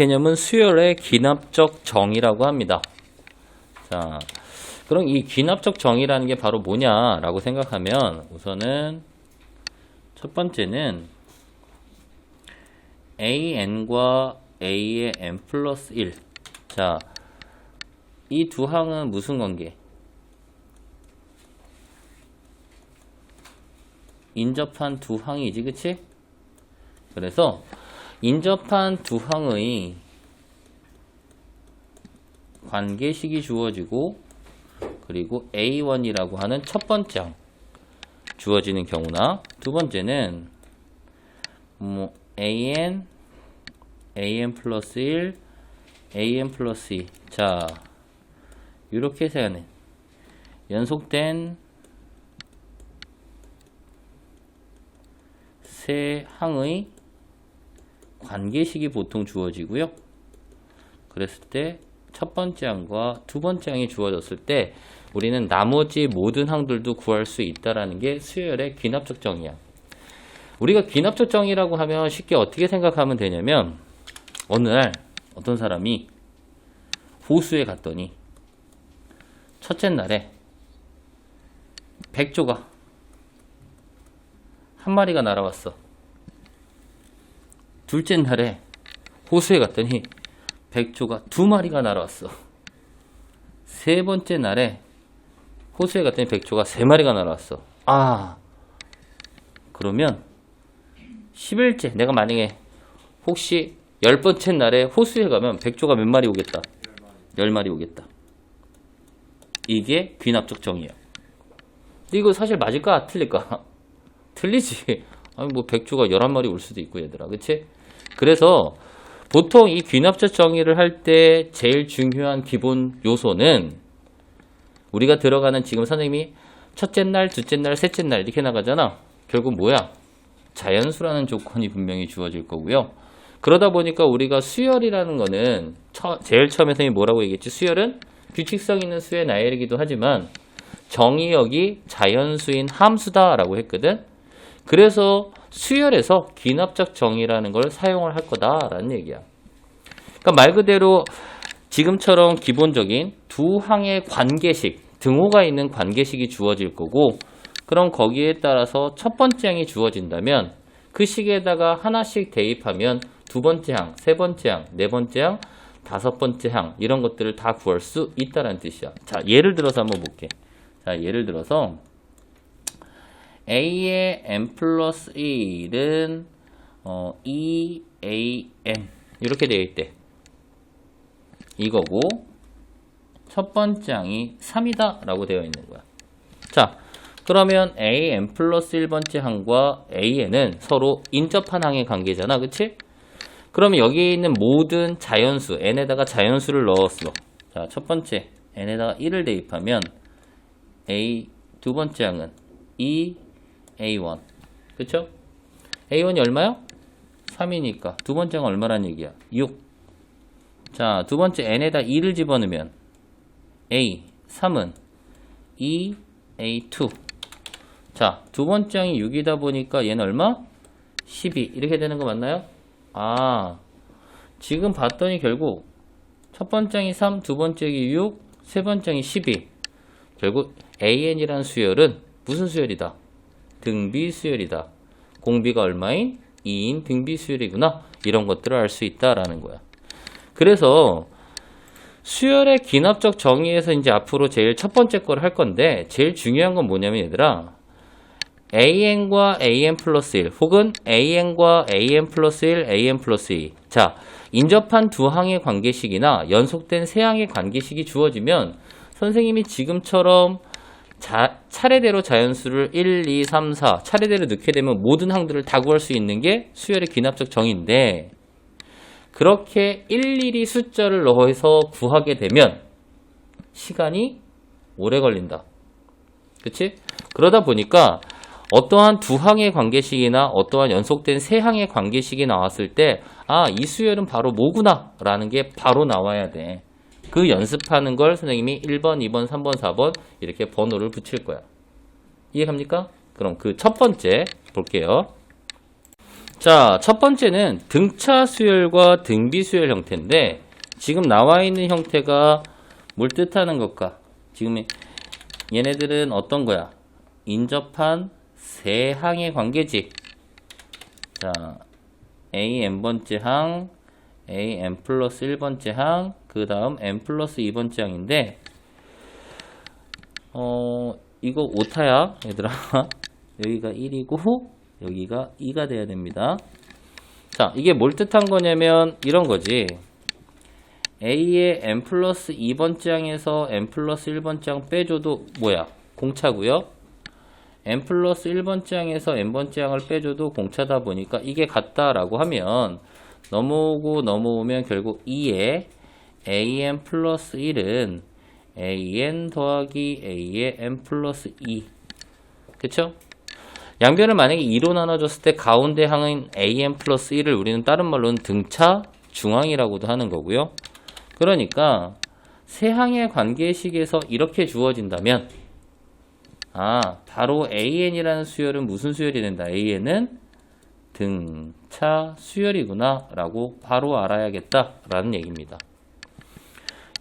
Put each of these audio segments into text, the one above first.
개념은 수열의 기납적 정의라고 합니다. 자, 그럼 이 기납적 정의라는 게 바로 뭐냐라고 생각하면 우선은 첫 번째는 AN과 A의 N 플러스 1. 자, 이 두 항은 무슨 관계? 인접한 두 항이지, 그치? 그래서 인접한 두 항의 관계식이 주어지고 그리고 A1이라고 하는 첫 번째 항 주어지는 경우나 두 번째는 AN, AN 플러스 1, AN 플러스 2. 자, 이렇게 해서 하는 연속된 세 항의 관계식이 보통 주어지고요. 그랬을 때 첫 번째 항과 두 번째 항이 주어졌을 때 우리는 나머지 모든 항들도 구할 수 있다라는 게 수열의 기납적 정의야. 우리가 기납적 정의라고 하면 쉽게 어떻게 생각하면 되냐면 어느 날 어떤 사람이 호수에 갔더니 첫째 날에 백조가 한 마리가 날아왔어. 둘째 날에 호수에 갔더니 백조가 두 마리가 날아왔어. 세 번째 날에 호수에 갔더니 백조가 세 마리가 날아왔어. 아, 그러면 10일째 내가 만약에 혹시 10번째 날에 호수에 가면 백조가 몇 마리 오겠다? 10마리 오겠다. 이게 귀납적 정의야. 이거 사실 맞을까? 틀릴까? 틀리지. 아니 뭐 백조가 11마리 올 수도 있고 얘들아. 그치? 그래서 보통 이 귀납적 정의를 할 때 제일 중요한 기본 요소는 우리가 들어가는 지금 선생님이 첫째 날, 둘째 날, 셋째 날 이렇게 나가잖아. 결국 뭐야? 자연수라는 조건이 분명히 주어질 거고요. 그러다 보니까 우리가 수열이라는 거는 제일 처음에 선생님이 뭐라고 얘기했지? 수열은 규칙성 있는 수의 나열이기도 하지만 정의역이 자연수인 함수다라고 했거든. 그래서 수열에서 기납적 정의라는 걸 사용을 할 거다라는 얘기야. 그러니까 말 그대로 지금처럼 기본적인 두 항의 관계식, 등호가 있는 관계식이 주어질 거고 그럼 거기에 따라서 첫 번째 항이 주어진다면 그 식에다가 하나씩 대입하면 두 번째 항, 세 번째 항, 네 번째 항, 다섯 번째 항 이런 것들을 다 구할 수 있다는 뜻이야. 자, 예를 들어서 한번 볼게. 자, 예를 들어서 A의 n 플러스 1은 2AN 이렇게 되어 있대. 이거고 첫 번째 항이 3이다 라고 되어 있는 거야. 자, 그러면 AN 플러스 1번째 항과 AN은 서로 인접한 항의 관계잖아. 그치? 그러면 여기 있는 모든 자연수 n에다가 자연수를 넣었어. 자, 첫 번째 n에다가 1을 대입하면 A 두 번째 항은 2A1 그쵸? A1이 얼마요? 3이니까 두 번째 항은 얼마란 얘기야? 6. 자, 두 번째 n에다 2를 집어넣으면 A 3은 2A2. 자, 두 번째 항이 6이다 보니까 얘는 얼마? 12 이렇게 되는 거 맞나요? 아, 지금 봤더니 결국 첫 번째 항이 3, 두 번째 항이 6, 세 번째 항이 12. 결국 AN이라는 수열은 무슨 수열이다? 등비 수열이다. 공비가 얼마인? 2인 등비 수열이구나. 이런 것들을 알 수 있다라는 거야. 그래서 수열의 기납적 정의에서 이제 앞으로 제일 첫 번째 걸 할 건데 제일 중요한 건 뭐냐면 얘들아 AN과 AN 플러스 1 혹은 AN과 AN 플러스 1, AN 플러스 2. 자, 인접한 두 항의 관계식이나 연속된 세 항의 관계식이 주어지면 선생님이 지금처럼 차례대로 자연수를 1, 2, 3, 4 차례대로 넣게 되면 모든 항들을 다 구할 수 있는 게 수열의 기납적 정의인데 그렇게 일일이 숫자를 넣어서 구하게 되면 시간이 오래 걸린다. 그치? 그러다 보니까 어떠한 두 항의 관계식이나 어떠한 연속된 세 항의 관계식이 나왔을 때 아, 이 수열은 바로 뭐구나 라는 게 바로 나와야 돼. 그 연습하는 걸 선생님이 1번, 2번, 3번, 4번 이렇게 번호를 붙일 거야. 이해갑니까? 그럼 그 첫 번째 볼게요. 자, 첫 번째는 등차 수열과 등비 수열 형태인데 지금 나와 있는 형태가 뭘 뜻하는 것까? 지금 얘네들은 어떤 거야? 인접한 세 항의 관계지. 자, a n번째 항, a n 플러스 1번째 항, 그 다음 n 플러스 2번째 항인데 이거 오타야 얘들아. 여기가 1이고 여기가 2가 돼야 됩니다. 자, 이게 뭘 뜻한 거냐면 이런 거지. A의 n 플러스 2번째 항에서 n 플러스 1번째 항 빼줘도 뭐야? 공차고요. n 플러스 1번째 항에서 n번째 항을 빼줘도 공차다 보니까 이게 같다라고 하면 넘어오면 결국 2의 an 플러스 1은 an 더하기 a의 n 플러스 2. 그쵸? 양변을 만약에 2로 나눠줬을 때 가운데 항인 an 플러스 1을 우리는 다른 말로는 등차 중항이라고도 하는 거고요. 그러니까 세 항의 관계식에서 이렇게 주어진다면 바로 an이라는 수열은 무슨 수열이 된다? an은 등차 수열이구나 라고 바로 알아야겠다 라는 얘기입니다.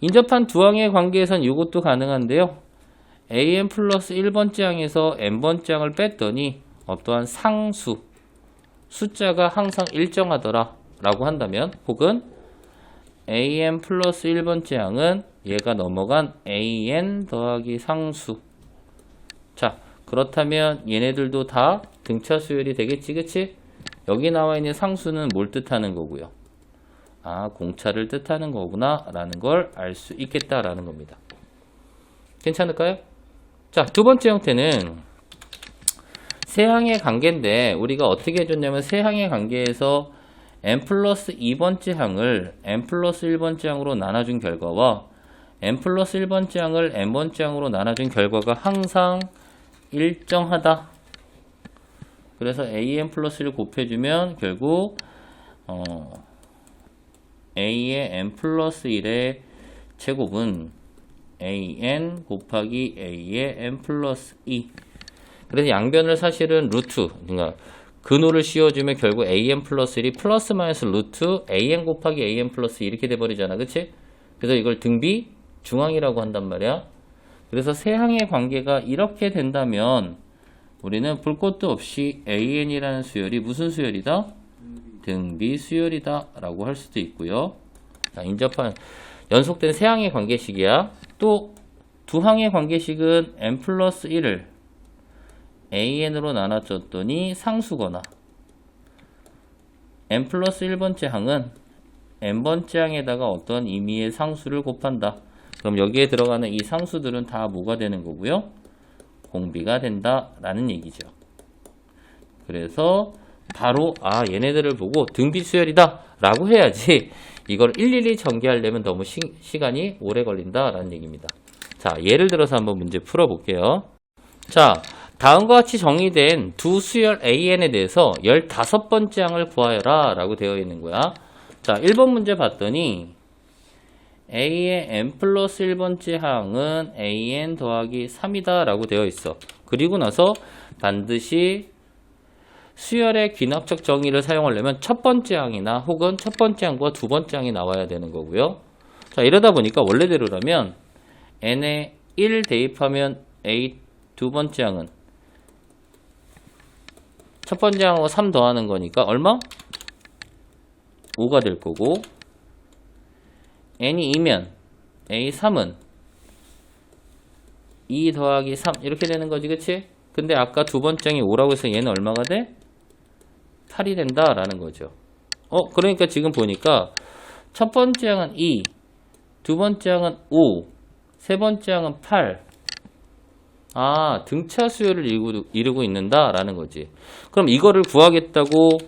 인접한 두 항의 관계에선 이것도 가능한데요. an 플러스 1번째 항에서 n번째 항을 뺐더니 어떠한 상수, 숫자가 항상 일정하더라 라고 한다면, 혹은 an 플러스 1번째 항은 얘가 넘어간 an 더하기 상수. 자, 그렇다면 얘네들도 다 등차 수열이 되겠지, 그치? 여기 나와 있는 상수는 뭘 뜻하는 거고요? 공차를 뜻하는 거구나 라는 걸 알 수 있겠다라는 겁니다. 괜찮을까요? 자, 두 번째 형태는 세 항의 관계인데 우리가 어떻게 해줬냐면 세 항의 관계에서 n 플러스 2번째 항을 n 플러스 1번째 항으로 나눠준 결과와 n 플러스 1번째 항을 n번째 항으로 나눠준 결과가 항상 일정하다. 그래서 an 플러스 1 곱해주면 결국 a의 n 플러스 1의 제곱은 an 곱하기 a의 n 플러스 2. 그래서 양변을 사실은 루트, 그러니까 근호를 씌워주면 결국 an 플러스 1이 플러스 마이너스 루트 an 곱하기 an 플러스 2 이렇게 돼버리잖아. 그치? 그래서 이걸 등비 중항이라고 한단 말이야. 그래서 세 항의 관계가 이렇게 된다면 우리는 볼 것도 없이 an이라는 수열이 무슨 수열이다? 등비 수열이다 라고 할 수도 있고요. 자, 인접한 연속된 세 항의 관계식이야. 또 두 항의 관계식은 n 플러스 1을 an으로 나눠줬더니 상수거나 n 플러스 1번째 항은 n번째 항에다가 어떤 임의의 상수를 곱한다. 그럼 여기에 들어가는 이 상수들은 다 뭐가 되는 거고요? 공비가 된다 라는 얘기죠. 그래서 바로 얘네들을 보고 등비수열이다 라고 해야지 이걸 일일이 전개하려면 너무 시간이 오래 걸린다 라는 얘기입니다. 자, 예를 들어서 한번 문제 풀어볼게요. 자, 다음과 같이 정의된 두 수열 an에 대해서 15번째 항을 구하여라 라고 되어 있는 거야. 자, 1번 문제 봤더니 a의 n 플러스 1번째 항은 an 더하기 3이다 라고 되어 있어. 그리고 나서 반드시 수열의 귀납적 정의를 사용하려면 첫 번째 항이나 혹은 첫 번째 항과 두 번째 항이 나와야 되는 거고요. 자, 이러다 보니까 원래대로라면 n에 1 대입하면 a 두 번째 항은 첫 번째 항하고 3 더하는 거니까 얼마? 5가 될 거고, n이 2면 a3은 2 더하기 3 이렇게 되는 거지, 그치? 근데 아까 두 번째 항이 5라고 해서 얘는 얼마가 돼? 8이 된다 라는 거죠. 그러니까 지금 보니까 첫 번째 항은 2, 두 번째 항은 5, 세 번째 항은 8. 등차 수열을 이루고 있는다 라는 거지. 그럼 이거를 구하겠다고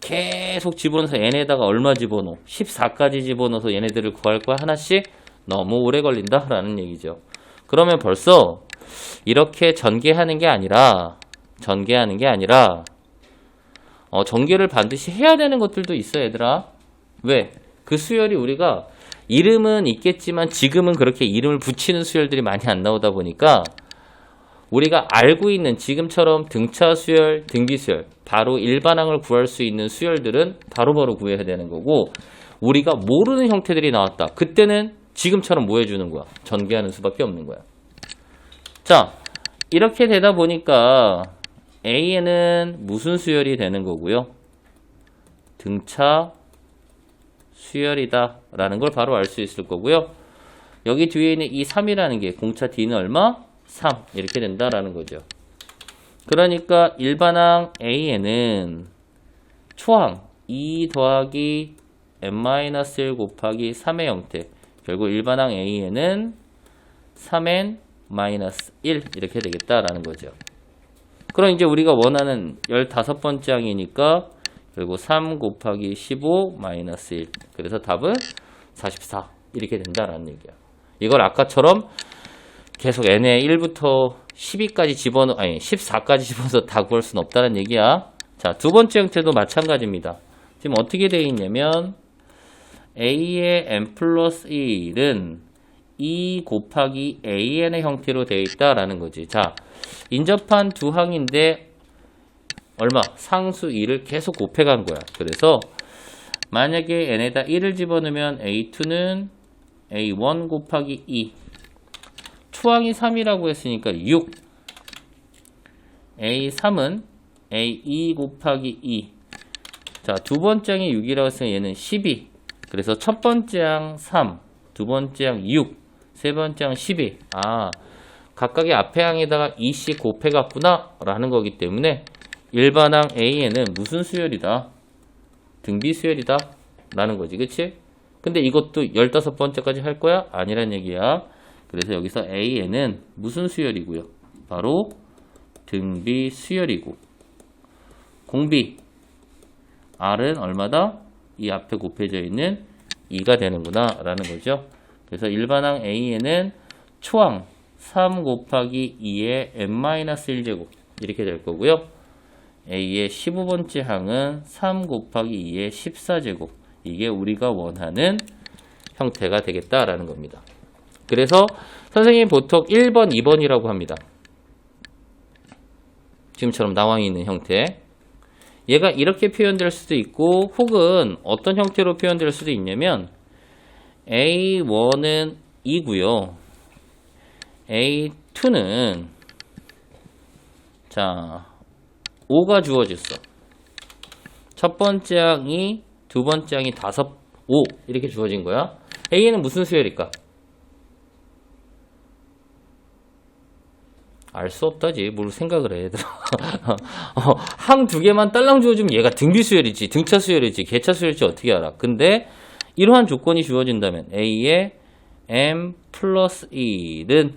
계속 집어넣어서 n에다가 얼마 집어넣어? 14까지 집어넣어서 얘네들을 구할 거야 하나씩? 너무 오래 걸린다 라는 얘기죠. 그러면 벌써 이렇게 전개하는 게 아니라 전개를 반드시 해야 되는 것들도 있어, 얘들아. 왜? 그 수열이 우리가 이름은 있겠지만 지금은 그렇게 이름을 붙이는 수열들이 많이 안 나오다 보니까 우리가 알고 있는 지금처럼 등차 수열, 등비 수열, 바로 일반항을 구할 수 있는 수열들은 바로바로 구해야 되는 거고, 우리가 모르는 형태들이 나왔다. 그때는 지금처럼 뭐 해주는 거야? 전개하는 수밖에 없는 거야. 자, 이렇게 되다 보니까 A에는 무슨 수열이 되는 거고요? 등차 수열이다 라는 걸 바로 알 수 있을 거고요. 여기 뒤에 있는 이 3이라는 게 공차 D는 얼마? 3 이렇게 된다라는 거죠. 그러니까 일반항 A에는 초항 2 더하기 n-1 곱하기 3의 형태, 결국 일반항 A에는 3n-1 이렇게 되겠다라는 거죠. 그럼 이제 우리가 원하는 15번째 항이니까 결국 3 곱하기 15 마이너스 1. 그래서 답은 44 이렇게 된다라는 얘기야. 이걸 아까처럼 계속 n에 1부터 12까지 아니 14까지 집어넣어서 다 구할 수는 없다는 얘기야. 자, 두 번째 형태도 마찬가지입니다. 지금 어떻게 되어 있냐면 a의 n 플러스 1은 2 곱하기 an의 형태로 되어 있다라는 거지. 자, 인접한 두 항인데 얼마? 상수 2를 계속 곱해간 거야. 그래서 만약에 n에다 1을 집어넣으면 a2는 a1 곱하기 2, 초항이 3이라고 했으니까 6, a3은 a2 곱하기 2. 자, 두 번째 항이 6이라고 했으면 얘는 12. 그래서 첫 번째 항 3, 두 번째 항 6, 세 번째 항 12. 아, 각각의 앞에 항에다가 2씩 곱해갔구나 라는 거기 때문에 일반항 A에는 무슨 수열이다? 등비 수열이다 라는 거지. 그치? 근데 이것도 15번째까지 할 거야? 아니란 얘기야. 그래서 여기서 A에는 무슨 수열이고요? 바로 등비 수열이고, 공비 R은 얼마다? 이 앞에 곱해져 있는 2가 되는구나 라는 거죠. 그래서 일반항 A에는 초항 3 곱하기 2의 n-1제곱 이렇게 될 거고요. A의 15번째 항은 3 곱하기 2의 14제곱. 이게 우리가 원하는 형태가 되겠다라는 겁니다. 그래서 선생님이 보통 1번, 2번이라고 합니다. 지금처럼 나와 있는 형태. 얘가 이렇게 표현될 수도 있고, 혹은 어떤 형태로 표현될 수도 있냐면 A1은 2고요. A2는 자 5가 주어졌어. 첫 번째 항이, 두 번째 항이 5 이렇게 주어진 거야. A는 무슨 수열일까? 알 수 없다지. 뭘 생각을 해, 얘들아. 항 두 개만 딸랑 주어주면 얘가 등비 수열이지, 등차 수열이지, 개차 수열이지 어떻게 알아? 근데 이러한 조건이 주어진다면 A의 m 플러스 1은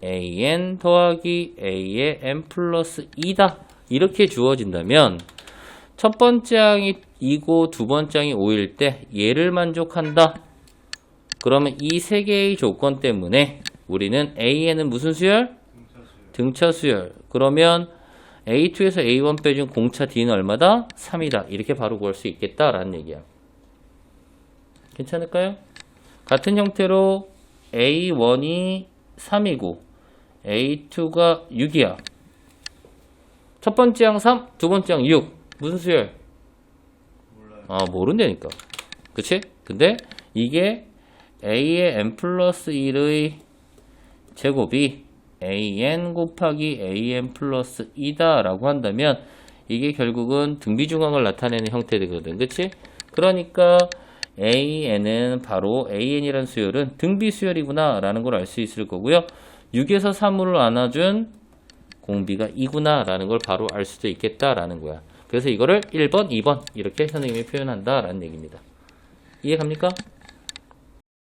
an 더하기 a의 m 플러스 2다. 이렇게 주어진다면 첫 번째 항이 2고 두 번째 항이 5일 때 얘를 만족한다. 그러면 이 세 개의 조건 때문에 우리는 A에는 무슨 수열? 등차 수열. 그러면 A2에서 A1 빼준 공차 D는 얼마다? 3이다. 이렇게 바로 구할 수 있겠다라는 얘기야. 괜찮을까요? 같은 형태로 A1이 3이고 A2가 6이야. 첫 번째 항 3, 두 번째 항 6. 무슨 수열? 몰라요. 아, 모른다니까. 그치? 근데 이게 A의 n 플러스 1의 제곱이 an 곱하기 an 플러스 2다 라고 한다면 이게 결국은 등비중항을 나타내는 형태거든. 그치? 그러니까 an은 바로 an이라는 수열은 등비 수열이구나 라는 걸 알 수 있을 거고요. 6에서 3으로 나눠준 공비가 2구나 라는 걸 바로 알 수도 있겠다 라는 거야. 그래서 이거를 1번, 2번 이렇게 선생님이 표현한다 라는 얘기입니다. 이해 갑니까?